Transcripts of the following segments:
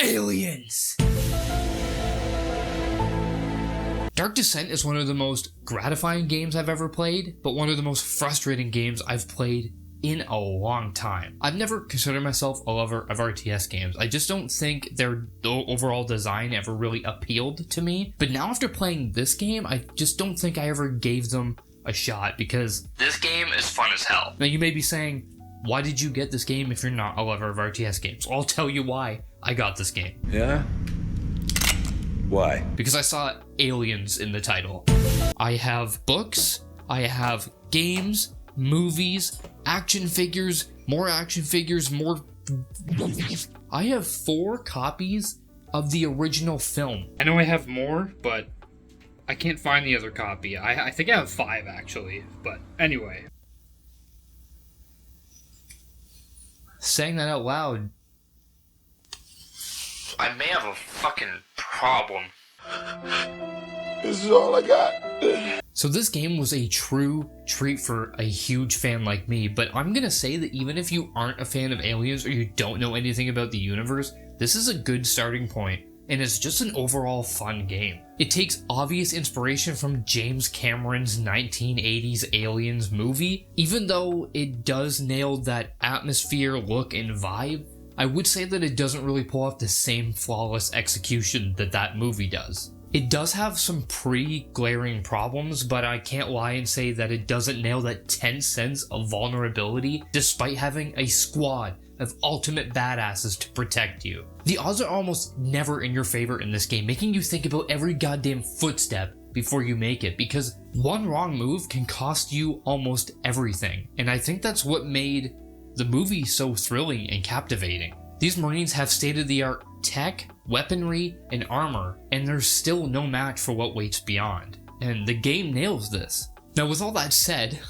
Aliens! Dark Descent is one of the most gratifying games I've ever played, but one of the most frustrating games I've played in a long time. I've never considered myself a lover of RTS games. I just don't think their overall design ever really appealed to me. But now after playing this game, I just don't think I ever gave them a shot because this game is fun as hell. Now you may be saying, why did you get this game if you're not a lover of RTS games? Well, I'll tell you why I got this game. Yeah? Why? Because I saw aliens in the title. I have books, I have games, movies, action figures, more I have 4 copies of the original film. I know I have more, but I can't find the other copy. I think I have 5 actually, but anyway. Saying that out loud, I may have a fucking problem. This is all I got. So this game was a true treat for a huge fan like me, but I'm gonna say that even if you aren't a fan of aliens or you don't know anything about the universe, this is a good starting point, and it's just an overall fun game. It takes obvious inspiration from James Cameron's 1980s Aliens movie. Even though it does nail that atmosphere, look, and vibe, I would say that it doesn't really pull off the same flawless execution that movie does. It does have some pretty glaring problems, but I can't lie and say that it doesn't nail that tense sense of vulnerability despite having a squad of ultimate badasses to protect you. The odds are almost never in your favor in this game, making you think about every goddamn footstep before you make it, because one wrong move can cost you almost everything, and I think that's what made the movie so thrilling and captivating. These Marines have state-of-the-art tech, weaponry, and armor, and there's still no match for what waits beyond. And the game nails this. Now with all that said,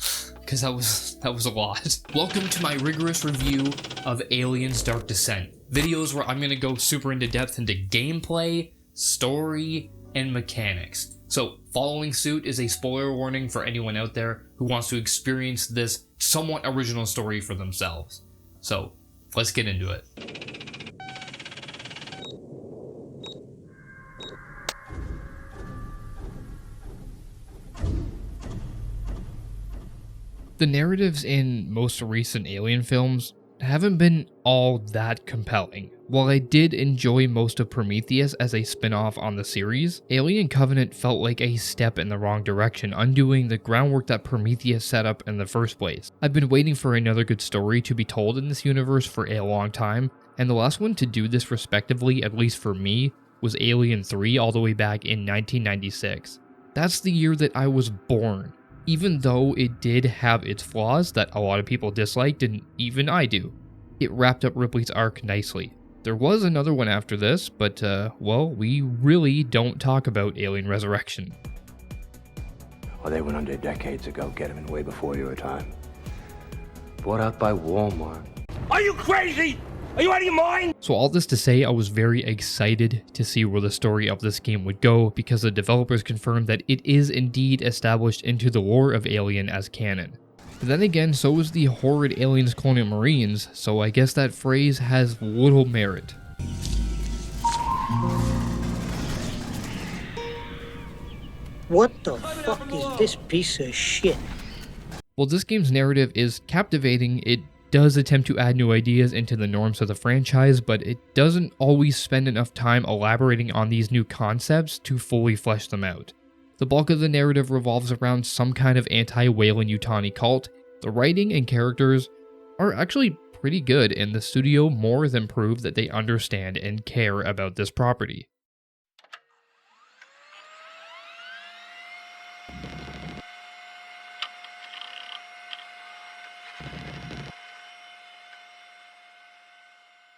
because that was a lot, welcome to my rigorous review of Aliens Dark Descent. Videos where I'm going to go super into depth into gameplay, story, and mechanics. So following suit is a spoiler warning for anyone out there who wants to experience this somewhat original story for themselves. So let's get into it. The narratives in most recent Alien films haven't been all that compelling. While I did enjoy most of Prometheus as a spin-off on the series, Alien Covenant felt like a step in the wrong direction, undoing the groundwork that Prometheus set up in the first place. I've been waiting for another good story to be told in this universe for a long time, and the last one to do this respectively, at least for me, was Alien 3 all the way back in 1996. That's the year that I was born. Even though it did have its flaws that a lot of people disliked, and even I do, it wrapped up Ripley's arc nicely. There was another one after this, but well, we really don't talk about Alien Resurrection. Well, they went under decades ago, get them way before your time. Bought out by Walmart. Are you crazy? Are you out of your mind? So all this to say, I was very excited to see where the story of this game would go, because the developers confirmed that it is indeed established into the lore of Alien as canon. But then again, so is the horrid aliens Colonial Marines, so I guess that phrase has little merit. What the fuck is this piece of shit? While this game's narrative is captivating, it does attempt to add new ideas into the norms of the franchise, but it doesn't always spend enough time elaborating on these new concepts to fully flesh them out. The bulk of the narrative revolves around some kind of anti-Weyland-Yutani cult. The writing and characters are actually pretty good, and the studio more than prove that they understand and care about this property.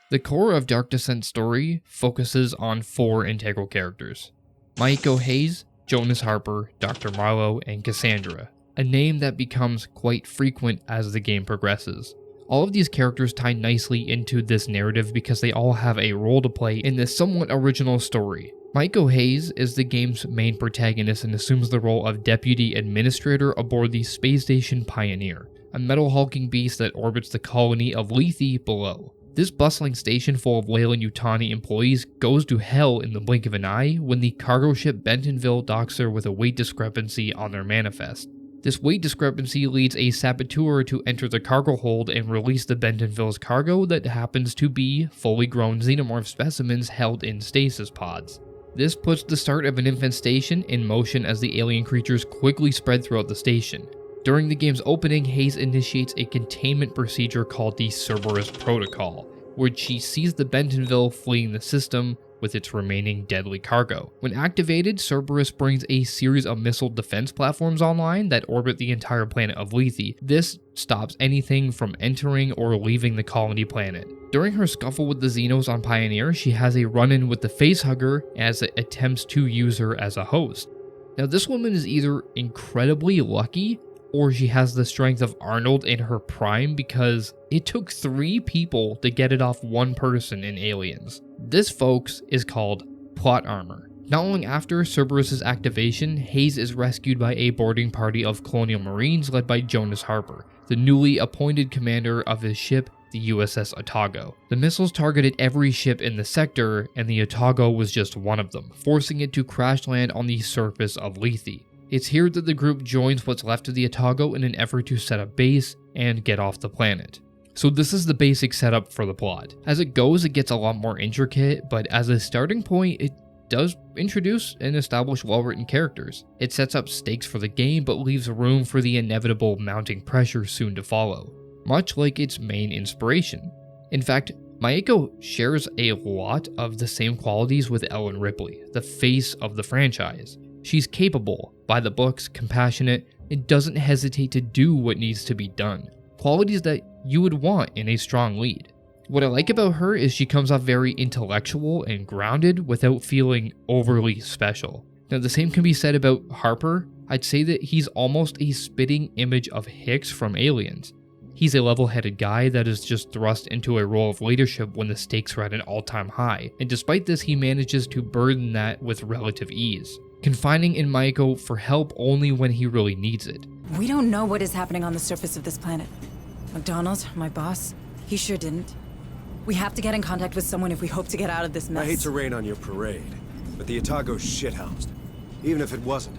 The core of Dark Descent's story focuses on 4 integral characters: Maiko Hayes, Jonas Harper, Dr. Marlowe, and Cassandra, a name that becomes quite frequent as the game progresses. All of these characters tie nicely into this narrative because they all have a role to play in this somewhat original story. Maiko Hayes is the game's main protagonist and assumes the role of Deputy Administrator aboard the space station Pioneer, a metal hulking beast that orbits the colony of Lethe below. This bustling station full of Weyland-Yutani employees goes to hell in the blink of an eye when the cargo ship Bentonville docks her with a weight discrepancy on their manifest. This weight discrepancy leads a saboteur to enter the cargo hold and release the Bentonville's cargo that happens to be fully grown xenomorph specimens held in stasis pods. This puts the start of an infestation in motion as the alien creatures quickly spread throughout the station. During the game's opening, Hayes initiates a containment procedure called the Cerberus Protocol, where she sees the Bentonville fleeing the system with its remaining deadly cargo. When activated, Cerberus brings a series of missile defense platforms online that orbit the entire planet of Lethe. This stops anything from entering or leaving the colony planet. During her scuffle with the Xenos on Pioneer, she has a run-in with the Facehugger as it attempts to use her as a host. Now, this woman is either incredibly lucky or she has the strength of Arnold in her prime, because it took 3 people to get it off one person in Aliens. This, folks, is called plot armor. Not long after Cerberus's activation, Hayes is rescued by a boarding party of Colonial Marines led by Jonas Harper, the newly appointed commander of his ship, the USS Otago. The missiles targeted every ship in the sector, and the Otago was just one of them, forcing it to crash land on the surface of Lethe. It's here that the group joins what's left of the Otago in an effort to set up base and get off the planet. So this is the basic setup for the plot. As it goes, it gets a lot more intricate, but as a starting point, it does introduce and establish well-written characters. It sets up stakes for the game, but leaves room for the inevitable mounting pressure soon to follow, much like its main inspiration. In fact, Mayako shares a lot of the same qualities with Ellen Ripley, the face of the franchise. She's capable, by the books, compassionate, and doesn't hesitate to do what needs to be done. Qualities that you would want in a strong lead. What I like about her is she comes off very intellectual and grounded without feeling overly special. Now, the same can be said about Harper. I'd say that he's almost a spitting image of Hicks from Aliens. He's a level-headed guy that is just thrust into a role of leadership when the stakes are at an all-time high, and despite this, he manages to burden that with relative ease, confiding in Mayako for help only when he really needs it. We don't know what is happening on the surface of this planet. McDonald, my boss, he sure didn't. We have to get in contact with someone if we hope to get out of this mess. I hate to rain on your parade, but the Otago's shithoused. Even if it wasn't,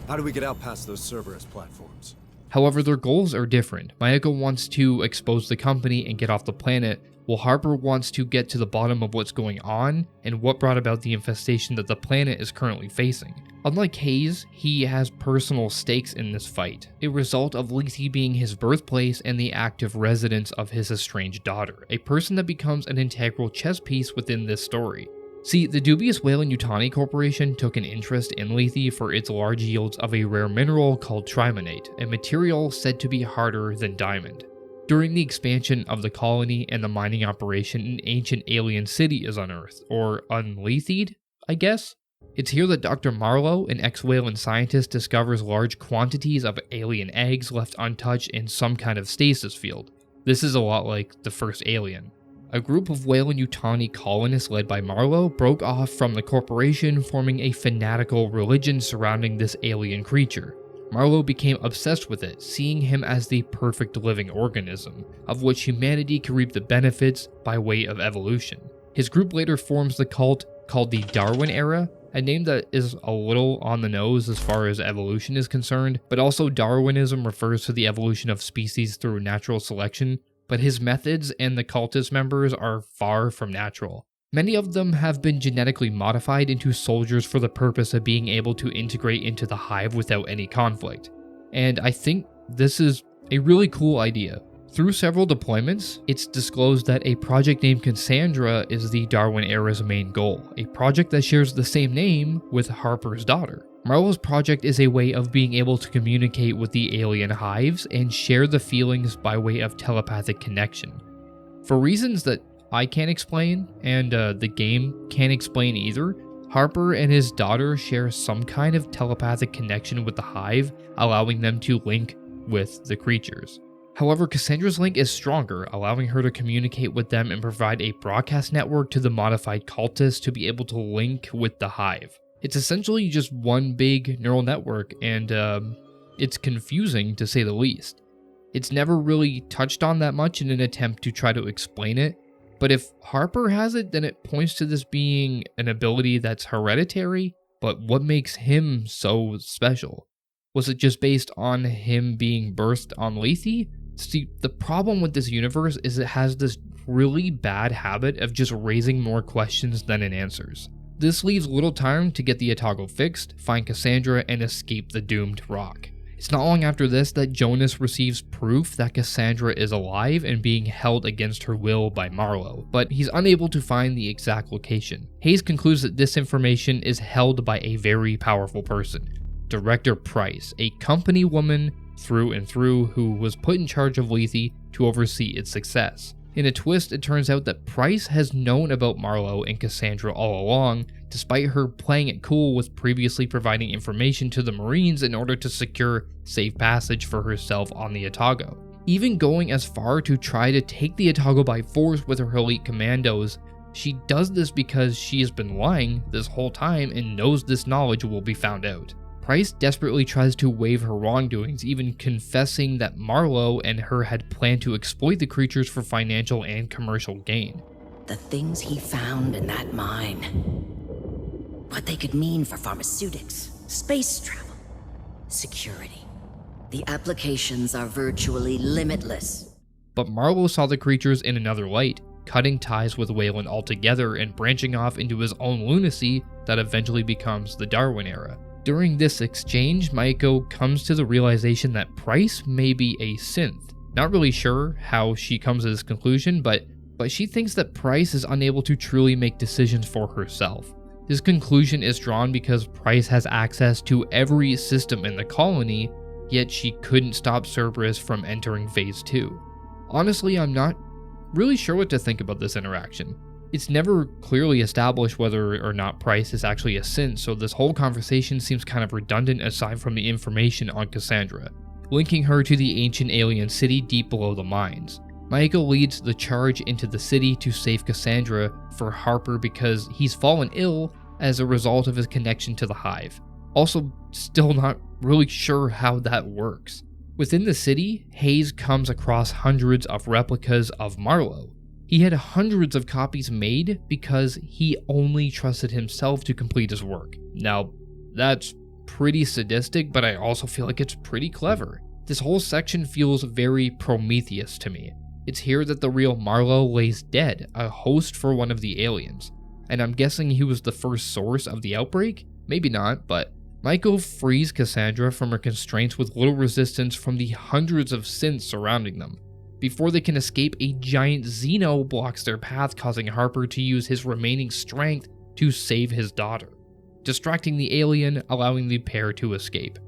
how do we get out past those Cerberus platforms? However, their goals are different. Mayako wants to expose the company and get off the planet, while Harper wants to get to the bottom of what's going on and what brought about the infestation that the planet is currently facing. Unlike Hayes, he has personal stakes in this fight, a result of Lethe being his birthplace and the active residence of his estranged daughter, a person that becomes an integral chess piece within this story. See, the dubious Weyland-Yutani Corporation took an interest in Lethe for its large yields of a rare mineral called trimonate, a material said to be harder than diamond. During the expansion of the colony and the mining operation, an ancient alien city is unearthed, or unlethed, I guess? It's here that Dr. Marlowe, an ex-Weyland scientist, discovers large quantities of alien eggs left untouched in some kind of stasis field. This is a lot like the first Alien. A group of Weyland-Yutani colonists led by Marlowe broke off from the corporation, forming a fanatical religion surrounding this alien creature. Marlowe became obsessed with it, seeing him as the perfect living organism, of which humanity can reap the benefits by way of evolution. His group later forms the cult called the Darwin Era, a name that is a little on the nose as far as evolution is concerned, but also Darwinism refers to the evolution of species through natural selection, but his methods and the cultist members are far from natural. Many of them have been genetically modified into soldiers for the purpose of being able to integrate into the hive without any conflict. And I think this is a really cool idea. Through several deployments, it's disclosed that a project named Cassandra is the Darwin Era's main goal, a project that shares the same name with Harper's daughter. Marlowe's project is a way of being able to communicate with the alien hives and share the feelings by way of telepathic connection. For reasons that I can't explain, and the game can't explain either, Harper and his daughter share some kind of telepathic connection with the hive, allowing them to link with the creatures. However, Cassandra's link is stronger, allowing her to communicate with them and provide a broadcast network to the modified cultists to be able to link with the hive. It's essentially just one big neural network, and it's confusing to say the least. It's never really touched on that much in an attempt to try to explain it, But if Harper has it, then it points to this being an ability that's hereditary. But what makes him so special? Was it just based on him being birthed on Lethe? See, the problem with this universe is it has this really bad habit of just raising more questions than it answers. This leaves little time to get the Atago fixed, find Cassandra, and escape the doomed rock. It's not long after this that Jonas receives proof that Cassandra is alive and being held against her will by Marlowe, but he's unable to find the exact location. Hayes concludes that this information is held by a very powerful person, Director Price, a company woman through and through who was put in charge of Lethe to oversee its success. In a twist, it turns out that Price has known about Marlowe and Cassandra all along, despite her playing it cool with previously providing information to the Marines in order to secure safe passage for herself on the Atago. Even going as far to try to take the Atago by force with her elite commandos, she does this because she has been lying this whole time and knows this knowledge will be found out. Price desperately tries to waive her wrongdoings, even confessing that Marlowe and her had planned to exploit the creatures for financial and commercial gain. The things he found in that mine. What they could mean for pharmaceutics, space travel, security. The applications are virtually limitless. But Marlowe saw the creatures in another light, cutting ties with Weyland altogether and branching off into his own lunacy that eventually becomes the Darwin era. During this exchange, Maiko comes to the realization that Price may be a synth. Not really sure how she comes to this conclusion, but she thinks that Price is unable to truly make decisions for herself. This conclusion is drawn because Price has access to every system in the colony, yet she couldn't stop Cerberus from entering Phase 2. Honestly, I'm not really sure what to think about this interaction. It's never clearly established whether or not Price is actually a synth, so this whole conversation seems kind of redundant aside from the information on Cassandra, linking her to the ancient alien city deep below the mines. Maiko leads the charge into the city to save Cassandra for Harper because he's fallen ill as a result of his connection to the Hive. Also, still not really sure how that works. Within the city, Hayes comes across hundreds of replicas of Marlowe. He had hundreds of copies made because he only trusted himself to complete his work. Now, that's pretty sadistic, but I also feel like it's pretty clever. This whole section feels very Prometheus to me. It's here that the real Marlowe lays dead, a host for one of the aliens. And I'm guessing he was the first source of the outbreak? Maybe not, but Maiko frees Cassandra from her constraints with little resistance from the hundreds of synths surrounding them. Before they can escape, a giant Xeno blocks their path, causing Harper to use his remaining strength to save his daughter, distracting the alien, allowing the pair to escape.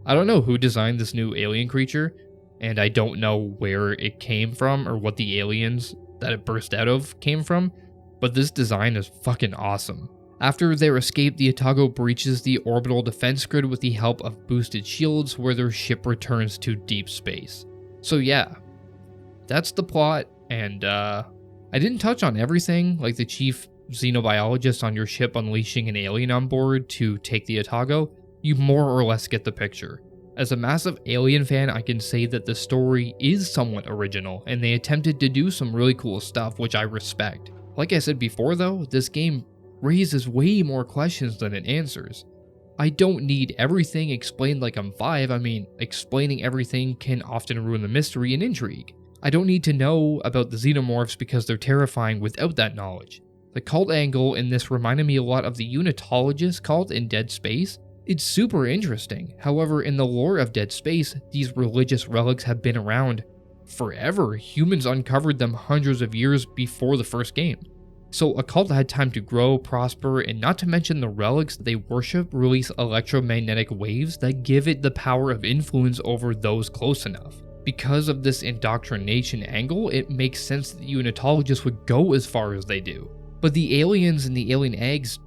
I don't know who designed this new alien creature, and I don't know where it came from or what the aliens that it burst out of came from, but this design is fucking awesome. After their escape, the Atago breaches the orbital defense grid with the help of boosted shields, where their ship returns to deep space. So yeah, that's the plot, and I didn't touch on everything, like the chief xenobiologist on your ship unleashing an alien on board to take the Atago. You more or less get the picture. As a massive Alien fan, I can say that the story is somewhat original, and they attempted to do some really cool stuff, which I respect. Like I said before though, this game raises way more questions than it answers. I don't need everything explained like I'm 5, I mean, explaining everything can often ruin the mystery and intrigue. I don't need to know about the xenomorphs because they're terrifying without that knowledge. The cult angle in this reminded me a lot of the Unitologist cult in Dead Space. It's super interesting. However, in the lore of Dead Space, these religious relics have been around forever. Humans uncovered them hundreds of years before the first game. So a cult had time to grow, prosper, and not to mention the relics they worship release electromagnetic waves that give it the power of influence over those close enough. Because of this indoctrination angle, it makes sense that the Unitologists would go as far as they do. But the aliens and the alien eggs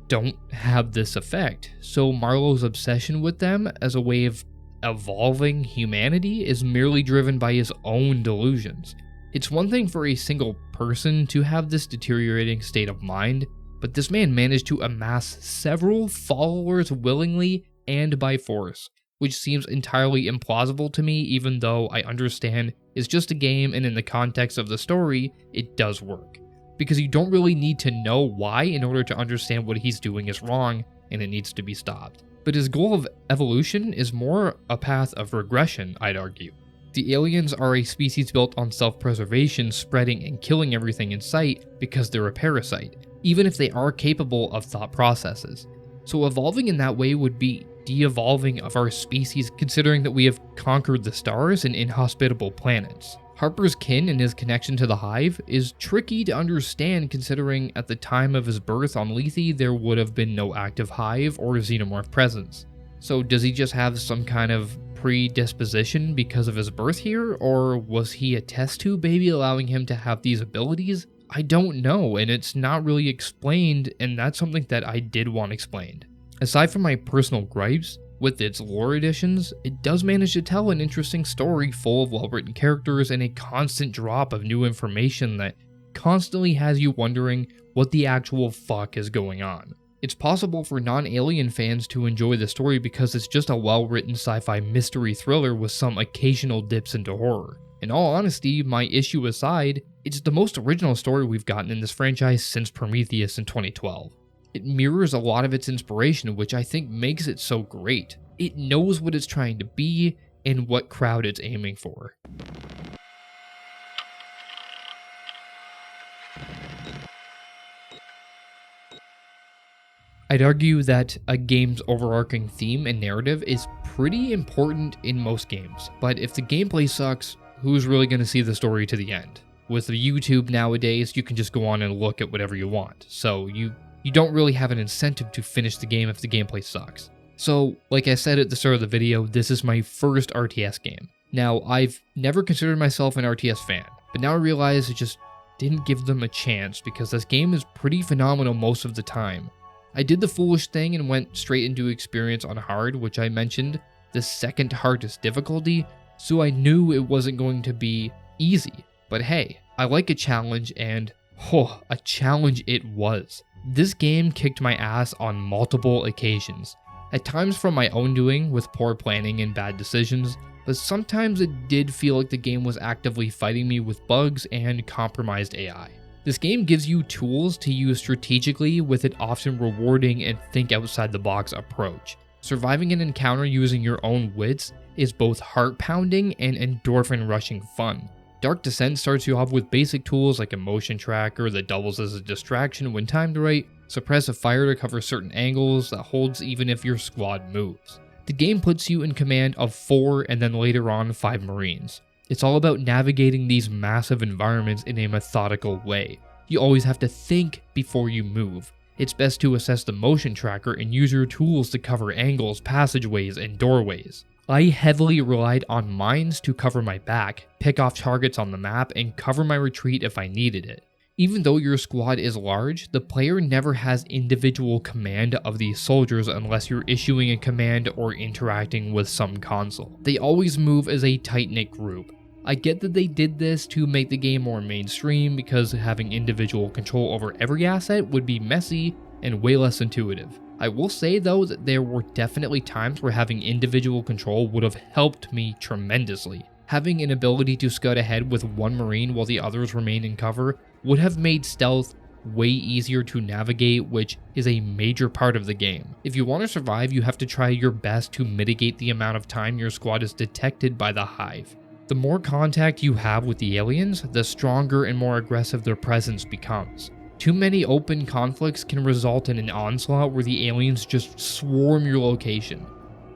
don't have this effect, so Marlowe's obsession with them as a way of evolving humanity is merely driven by his own delusions. It's one thing for a single person to have this deteriorating state of mind, but this man managed to amass several followers willingly and by force, which seems entirely implausible to me, even though I understand it's just a game and in the context of the story, it does work. because you don't really need to know why in order to understand what he's doing is wrong and it needs to be stopped. But his goal of evolution is more a path of regression, I'd argue. The aliens are a species built on self-preservation, spreading and killing everything in sight because they're a parasite, even if they are capable of thought processes. So evolving in that way would be de-evolving of our species, considering that we have conquered the stars and inhospitable planets. Harper's kin and his connection to the Hive is tricky to understand, considering at the time of his birth on Lethe there would have been no active Hive or Xenomorph presence. So does he just have some kind of predisposition because of his birth here, or was he a test tube baby allowing him to have these abilities? I don't know, and it's not really explained, and that's something that I did want explained. Aside from my personal gripes with its lore additions, it does manage to tell an interesting story full of well-written characters and a constant drop of new information that constantly has you wondering what the actual fuck is going on. It's possible for non-Alien fans to enjoy the story because it's just a well-written sci-fi mystery thriller with some occasional dips into horror. In all honesty, my issue aside, it's the most original story we've gotten in this franchise since Prometheus in 2012. It mirrors a lot of its inspiration, which I think makes it so great. It knows what it's trying to be and what crowd it's aiming for. I'd argue that a game's overarching theme and narrative is pretty important in most games, but if the gameplay sucks, who's really going to see the story to the end? With YouTube nowadays, you can just go on and look at whatever you want, so you don't really have an incentive to finish the game if the gameplay sucks. So, like I said at the start of the video, this is my first RTS game. Now, I've never considered myself an RTS fan, but now I realize I just didn't give them a chance because this game is pretty phenomenal most of the time. I did the foolish thing and went straight into experience on hard, which I mentioned the second hardest difficulty, so I knew it wasn't going to be easy. But hey, I like a challenge, and a challenge it was. This game kicked my ass on multiple occasions, at times from my own doing with poor planning and bad decisions, but sometimes it did feel like the game was actively fighting me with bugs and compromised AI. This game gives you tools to use strategically with an often rewarding and think outside the box approach. Surviving an encounter using your own wits is both heart-pounding and endorphin-rushing fun. Dark Descent starts you off with basic tools like a motion tracker that doubles as a distraction when timed right, suppressive fire to cover certain angles that holds even if your squad moves. The game puts you in command of 4 and then later on 5 Marines. It's all about navigating these massive environments in a methodical way. You always have to think before you move. It's best to assess the motion tracker and use your tools to cover angles, passageways, and doorways. I heavily relied on mines to cover my back, pick off targets on the map, and cover my retreat if I needed it. Even though your squad is large, the player never has individual command of these soldiers unless you're issuing a command or interacting with some console. They always move as a tight-knit group. I get that they did this to make the game more mainstream because having individual control over every asset would be messy and way less intuitive. I will say though that there were definitely times where having individual control would have helped me tremendously. Having an ability to scout ahead with one Marine while the others remain in cover would have made stealth way easier to navigate, which is a major part of the game. If you want to survive, you have to try your best to mitigate the amount of time your squad is detected by the Hive. The more contact you have with the aliens, the stronger and more aggressive their presence becomes. Too many open conflicts can result in an onslaught where the aliens just swarm your location.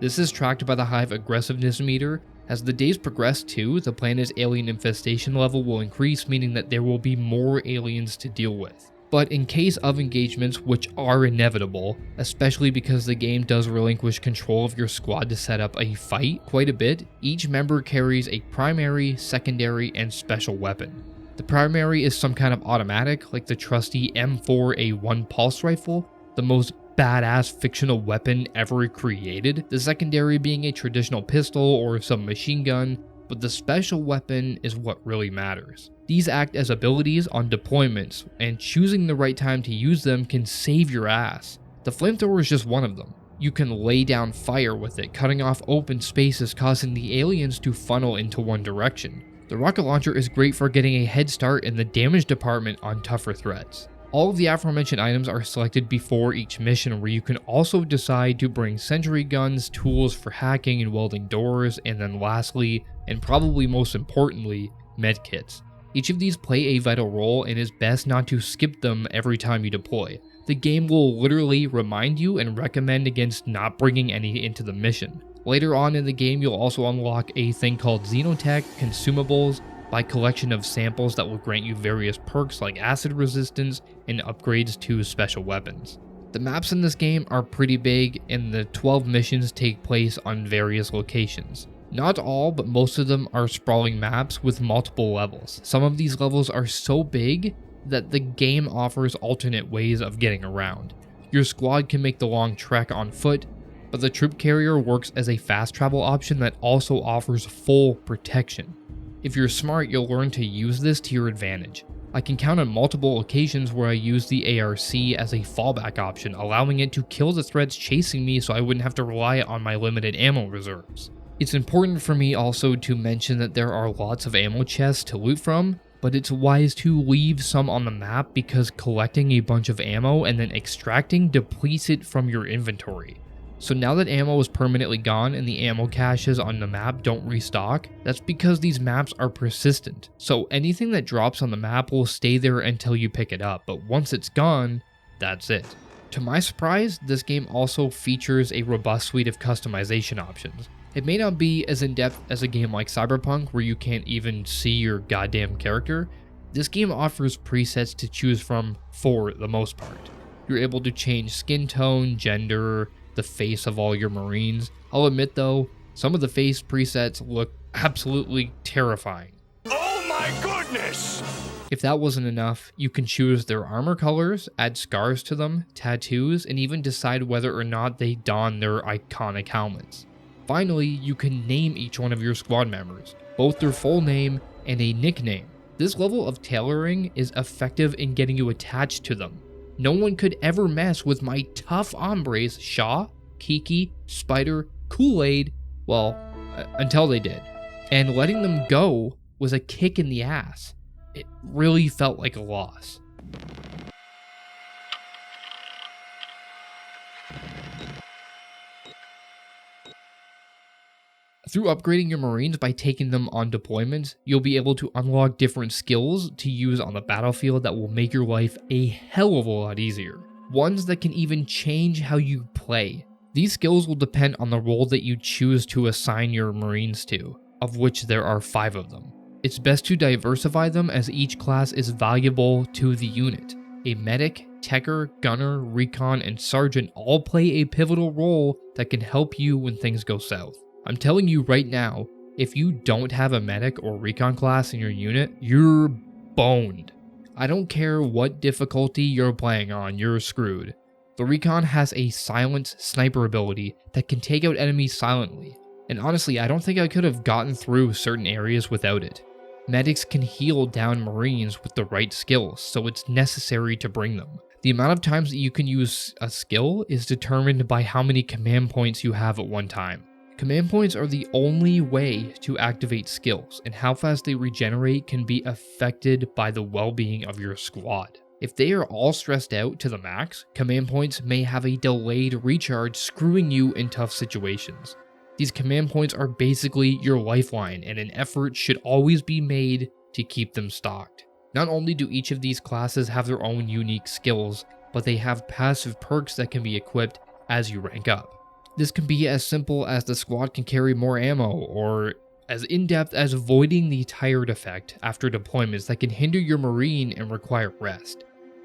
This is tracked by the Hive aggressiveness meter. As the days progress too, the planet's alien infestation level will increase, meaning that there will be more aliens to deal with. But in case of engagements, which are inevitable, especially because the game does relinquish control of your squad to set up a fight quite a bit, each member carries a primary, secondary, and special weapon. The primary is some kind of automatic, like the trusty M4A1 pulse rifle, the most badass fictional weapon ever created, the secondary being a traditional pistol or some machine gun, but the special weapon is what really matters. These act as abilities on deployments, and choosing the right time to use them can save your ass. The flamethrower is just one of them. You can lay down fire with it, cutting off open spaces, causing the aliens to funnel into one direction. The rocket launcher is great for getting a head start in the damage department on tougher threats. All of the aforementioned items are selected before each mission, where you can also decide to bring sentry guns, tools for hacking and welding doors, and then lastly, and probably most importantly, medkits. Each of these play a vital role, and it's best not to skip them every time you deploy. The game will literally remind you and recommend against not bringing any into the mission. Later on in the game, you'll also unlock a thing called Xenotech consumables by collection of samples that will grant you various perks like acid resistance and upgrades to special weapons. The maps in this game are pretty big, and the 12 missions take place on various locations. Not all, but most of them are sprawling maps with multiple levels. Some of these levels are so big that the game offers alternate ways of getting around. Your squad can make the long trek on foot, but the troop carrier works as a fast travel option that also offers full protection. If you're smart, you'll learn to use this to your advantage. I can count on multiple occasions where I used the ARC as a fallback option, allowing it to kill the threats chasing me so I wouldn't have to rely on my limited ammo reserves. It's important for me also to mention that there are lots of ammo chests to loot from, but it's wise to leave some on the map because collecting a bunch of ammo and then extracting depletes it from your inventory. So now that ammo is permanently gone and the ammo caches on the map don't restock, that's because these maps are persistent. So anything that drops on the map will stay there until you pick it up, but once it's gone, that's it. To my surprise, this game also features a robust suite of customization options. It may not be as in-depth as a game like Cyberpunk where you can't even see your goddamn character. This game offers presets to choose from for the most part. You're able to change skin tone, gender, the face of all your Marines. I'll admit though, some of the face presets look absolutely terrifying. Oh my goodness! If that wasn't enough, you can choose their armor colors, add scars to them, tattoos, and even decide whether or not they don their iconic helmets. Finally, you can name each one of your squad members, both their full name and a nickname. This level of tailoring is effective in getting you attached to them. No one could ever mess with my tough hombres Shaw, Kiki, Spider, Kool-Aid, well, until they did. And letting them go was a kick in the ass. It really felt like a loss. Through upgrading your Marines by taking them on deployments, you'll be able to unlock different skills to use on the battlefield that will make your life a hell of a lot easier. Ones that can even change how you play. These skills will depend on the role that you choose to assign your Marines to, of which there are 5 of them. It's best to diversify them as each class is valuable to the unit. A medic, techer, gunner, recon, and sergeant all play a pivotal role that can help you when things go south. I'm telling you right now, if you don't have a medic or recon class in your unit, you're boned. I don't care what difficulty you're playing on, you're screwed. The recon has a silent sniper ability that can take out enemies silently, and honestly, I don't think I could have gotten through certain areas without it. Medics can heal down Marines with the right skills, so it's necessary to bring them. The amount of times that you can use a skill is determined by how many command points you have at one time. Command points are the only way to activate skills, and how fast they regenerate can be affected by the well-being of your squad. If they are all stressed out to the max, command points may have a delayed recharge, screwing you in tough situations. These command points are basically your lifeline, and an effort should always be made to keep them stocked. Not only do each of these classes have their own unique skills, but they have passive perks that can be equipped as you rank up. This can be as simple as the squad can carry more ammo, or as in-depth as avoiding the tired effect after deployments that can hinder your Marine and require rest.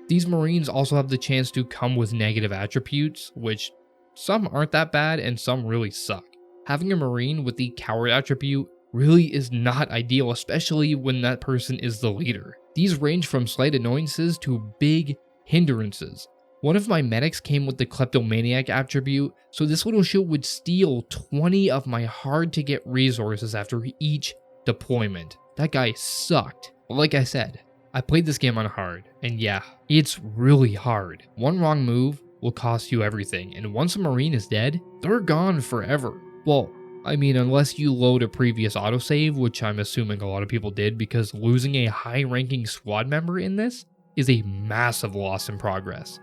These Marines also have the chance to come with negative attributes, which some aren't that bad and some really suck. Having a Marine with the coward attribute really is not ideal, especially when that person is the leader. These range from slight annoyances to big hindrances. One of my medics came with the kleptomaniac attribute, so this little shit would steal 20 of my hard to get resources after each deployment. That guy sucked. But like I said, I played this game on hard, and yeah, it's really hard. One wrong move will cost you everything, and once a Marine is dead, they're gone forever. Well, I mean, unless you load a previous autosave, which I'm assuming a lot of people did, because losing a high-ranking squad member in this is a massive loss in progress.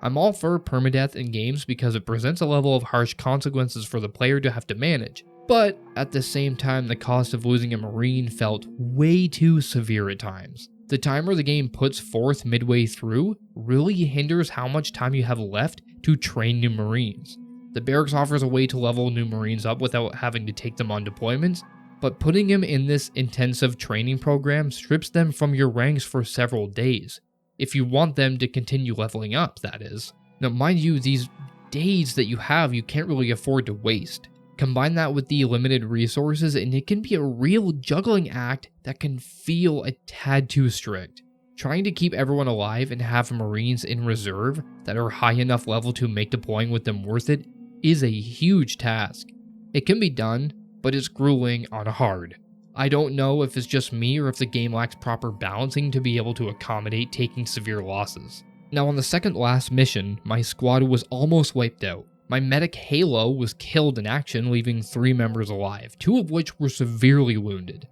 I'm all for permadeath in games because it presents a level of harsh consequences for the player to have to manage, but at the same time the cost of losing a Marine felt way too severe at times. The timer the game puts forth midway through really hinders how much time you have left to train new Marines. The barracks offers a way to level new Marines up without having to take them on deployments, but putting them in this intensive training program strips them from your ranks for several days. If you want them to continue leveling up, that is. Now mind you, these days that you have you can't really afford to waste. Combine that with the limited resources and it can be a real juggling act that can feel a tad too strict. Trying to keep everyone alive and have Marines in reserve that are high enough level to make deploying with them worth it is a huge task. It can be done, but it's grueling on hard. I don't know if it's just me or if the game lacks proper balancing to be able to accommodate taking severe losses. Now on the second last mission, my squad was almost wiped out. My medic Halo was killed in action, leaving 3 members alive, 2 of which were severely wounded.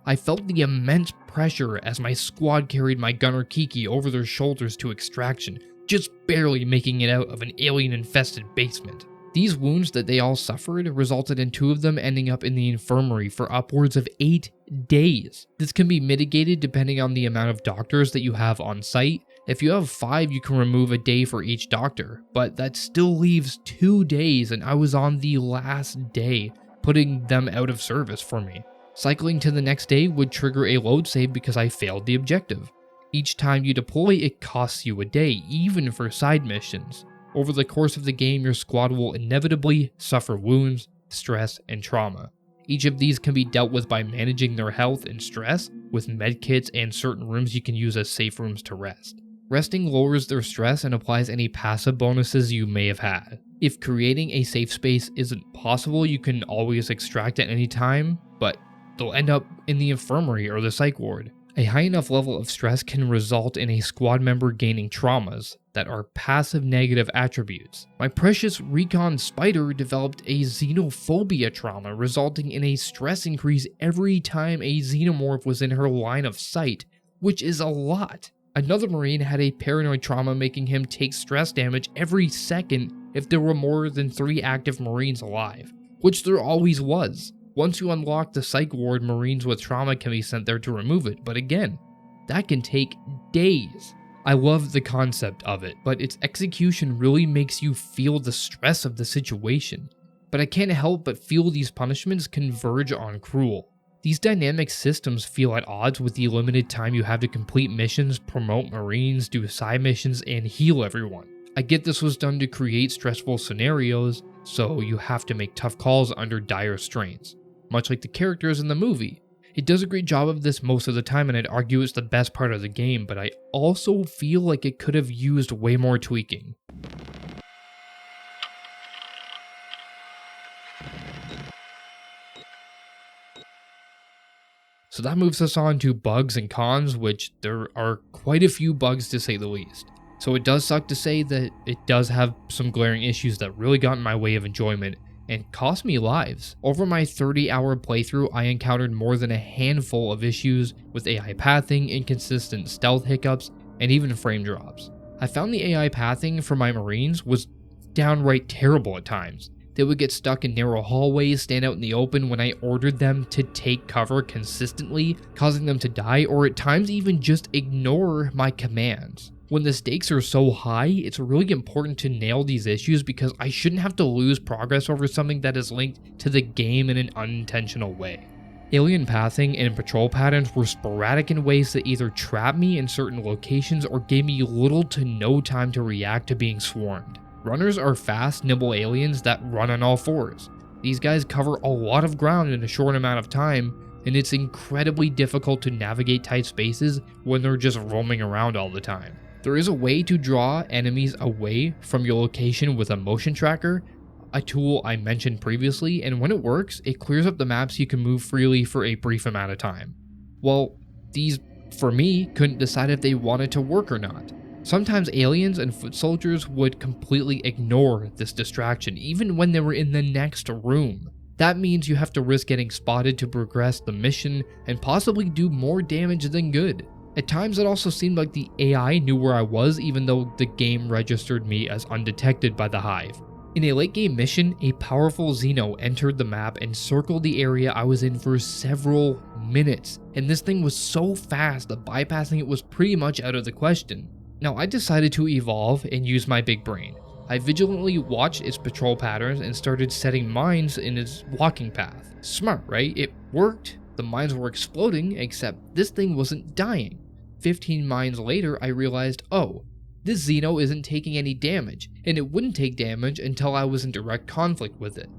I felt the immense pressure as my squad carried my gunner Kiki over their shoulders to extraction, just barely making it out of an alien-infested basement. These wounds that they all suffered resulted in 2 of them ending up in the infirmary for upwards of 8 days. This can be mitigated depending on the amount of doctors that you have on site. If you have 5, you can remove a day for each doctor, but that still leaves 2 days and I was on the last day, putting them out of service for me. Cycling to the next day would trigger a load save because I failed the objective. Each time you deploy, it costs you a day, even for side missions. Over the course of the game, your squad will inevitably suffer wounds, stress, and trauma. Each of these can be dealt with by managing their health and stress with medkits and certain rooms you can use as safe rooms to rest. Resting lowers their stress and applies any passive bonuses you may have had. If creating a safe space isn't possible, you can always extract at any time, but they'll end up in the infirmary or the psych ward. A high enough level of stress can result in a squad member gaining traumas that are passive negative attributes. My precious recon spider developed a xenophobia trauma, resulting in a stress increase every time a xenomorph was in her line of sight, which is a lot. Another Marine had a paranoid trauma, making him take stress damage every second if there were more than 3 active Marines alive, which there always was. Once you unlock the psych ward, Marines with trauma can be sent there to remove it, but again, that can take days. I love the concept of it, but its execution really makes you feel the stress of the situation. But I can't help but feel these punishments converge on cruel. These dynamic systems feel at odds with the limited time you have to complete missions, promote Marines, do side missions, and heal everyone. I get this was done to create stressful scenarios, so you have to make tough calls under dire strains, much like the characters in the movie. It does a great job of this most of the time, and I'd argue it's the best part of the game, but I also feel like it could have used way more tweaking. So that moves us on to bugs and cons, which there are quite a few bugs to say the least. So it does suck to say that it does have some glaring issues that really got in my way of enjoyment and cost me lives. Over my 30-hour playthrough, I encountered more than a handful of issues with AI pathing, inconsistent stealth hiccups, and even frame drops. I found the AI pathing for my Marines was downright terrible at times. They would get stuck in narrow hallways, stand out in the open when I ordered them to take cover consistently, causing them to die, or at times even just ignore my commands. When the stakes are so high, it's really important to nail these issues because I shouldn't have to lose progress over something that is linked to the game in an unintentional way. Alien pathing and patrol patterns were sporadic in ways that either trapped me in certain locations or gave me little to no time to react to being swarmed. Runners are fast, nimble aliens that run on all fours. These guys cover a lot of ground in a short amount of time, and it's incredibly difficult to navigate tight spaces when they're just roaming around all the time. There is a way to draw enemies away from your location with a motion tracker, a tool I mentioned previously, and when it works, it clears up the map so you can move freely for a brief amount of time. Well, these, for me, couldn't decide if they wanted to work or not. Sometimes aliens and foot soldiers would completely ignore this distraction, even when they were in the next room. That means you have to risk getting spotted to progress the mission and possibly do more damage than good. At times it also seemed like the AI knew where I was even though the game registered me as undetected by the Hive. In a late game mission, a powerful Xeno entered the map and circled the area I was in for several minutes, and this thing was so fast that bypassing it was pretty much out of the question. Now I decided to evolve and use my big brain. I vigilantly watched its patrol patterns and started setting mines in its walking path. Smart, right? It worked. The mines were exploding, except this thing wasn't dying. 15 mines later, I realized, oh, this Xeno isn't taking any damage, and it wouldn't take damage until I was in direct conflict with it.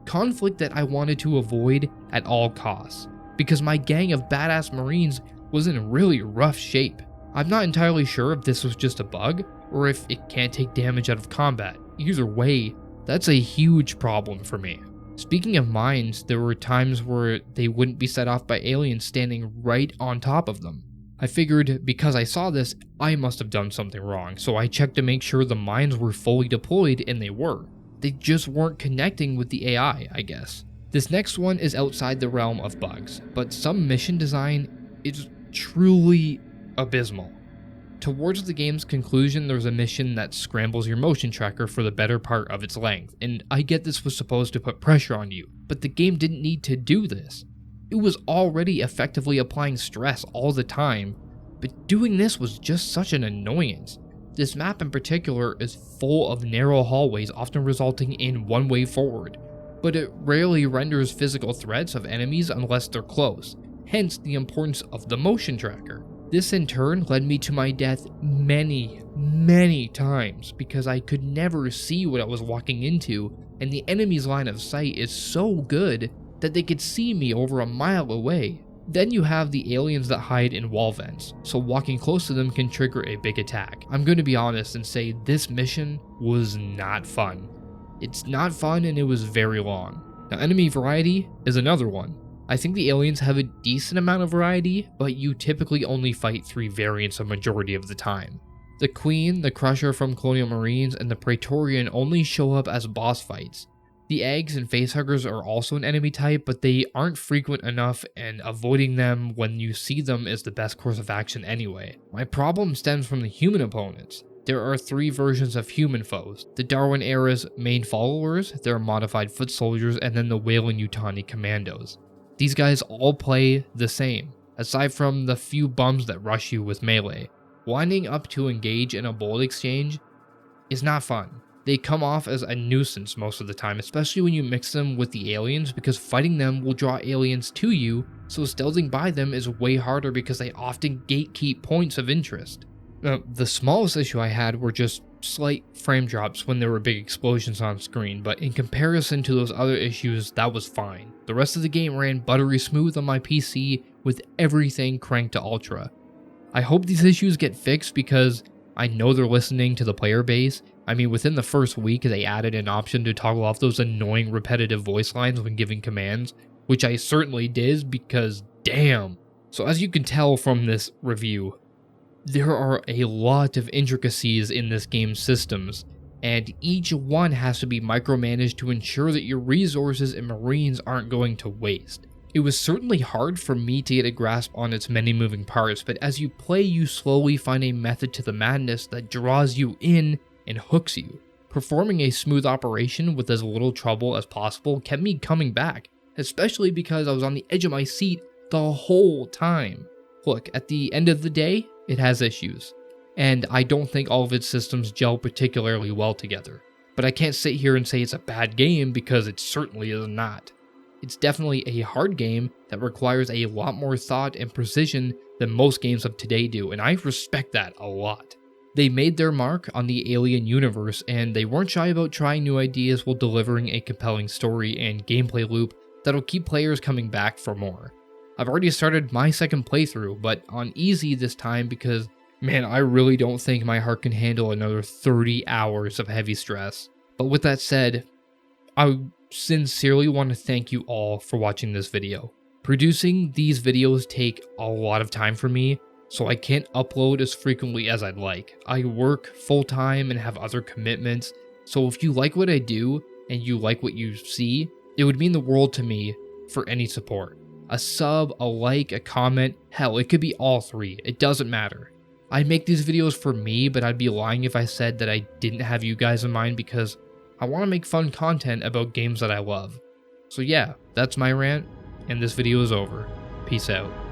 Conflict that I wanted to avoid at all costs, because my gang of badass Marines was in really rough shape. I'm not entirely sure if this was just a bug, or if it can't take damage out of combat. Either way, that's a huge problem for me. Speaking of mines, there were times where they wouldn't be set off by aliens standing right on top of them. I figured because I saw this, I must have done something wrong, so I checked to make sure the mines were fully deployed, and they were. They just weren't connecting with the AI, I guess. This next one is outside the realm of bugs, but some mission design is truly abysmal. Towards the game's conclusion, there's a mission that scrambles your motion tracker for the better part of its length, and I get this was supposed to put pressure on you, but the game didn't need to do this. It was already effectively applying stress all the time, but doing this was just such an annoyance. This map in particular is full of narrow hallways, often resulting in one way forward, but it rarely renders physical threats of enemies unless they're close, hence the importance of the motion tracker. This in turn led me to my death many times because I could never see what I was walking into, and the enemy's line of sight is so good that they could see me over a mile away. Then you have the aliens that hide in wall vents, so walking close to them can trigger a big attack. I'm going to be honest and say this mission was not fun. It's not fun and it was very long. Now enemy variety is another one. I think the aliens have a decent amount of variety, but you typically only fight 3 variants a majority of the time. The Queen, the Crusher from Colonial Marines, and the Praetorian only show up as boss fights. The eggs and facehuggers are also an enemy type, but they aren't frequent enough, and avoiding them when you see them is the best course of action anyway. My problem stems from the human opponents. There are 3 versions of human foes: the Darwin era's main followers, their modified foot soldiers, and then the Weyland-Yutani commandos. These guys all play the same, aside from the few bums that rush you with melee. Winding up to engage in a bold exchange is not fun. They come off as a nuisance most of the time, especially when you mix them with the aliens, because fighting them will draw aliens to you, so stealthing by them is way harder because they often gatekeep points of interest. The smallest issue I had were just slight frame drops when there were big explosions on screen, but in comparison to those other issues, that was fine. The rest of the game ran buttery smooth on my PC with everything cranked to ultra. I hope these issues get fixed because I know they're listening to the player base. I mean, within the first week, they added an option to toggle off those annoying repetitive voice lines when giving commands, which I certainly did because damn. So as you can tell from this review, there are a lot of intricacies in this game's systems, and each one has to be micromanaged to ensure that your resources and Marines aren't going to waste. It was certainly hard for me to get a grasp on its many moving parts, but as you play, you slowly find a method to the madness that draws you in and hooks you. Performing a smooth operation with as little trouble as possible kept me coming back, especially because I was on the edge of my seat the whole time. Look, at the end of the day, it has issues, and I don't think all of its systems gel particularly well together. But I can't sit here and say it's a bad game because it certainly is not. It's definitely a hard game that requires a lot more thought and precision than most games of today do, and I respect that a lot. They made their mark on the Alien universe, and they weren't shy about trying new ideas while delivering a compelling story and gameplay loop that'll keep players coming back for more. I've already started my second playthrough, but on easy this time because, man, I really don't think my heart can handle another 30 hours of heavy stress. But with that said, I sincerely want to thank you all for watching this video. Producing these videos take a lot of time for me, so I can't upload as frequently as I'd like. I work full-time and have other commitments, so if you like what I do and you like what you see, It would mean the world to me for any support. A sub, a like, a comment, hell, it could be all three. It doesn't matter. I make these videos for me, but I'd be lying if I said that I didn't have you guys in mind because I want to make fun content about games that I love. So yeah, that's my rant, and this video is over. Peace out.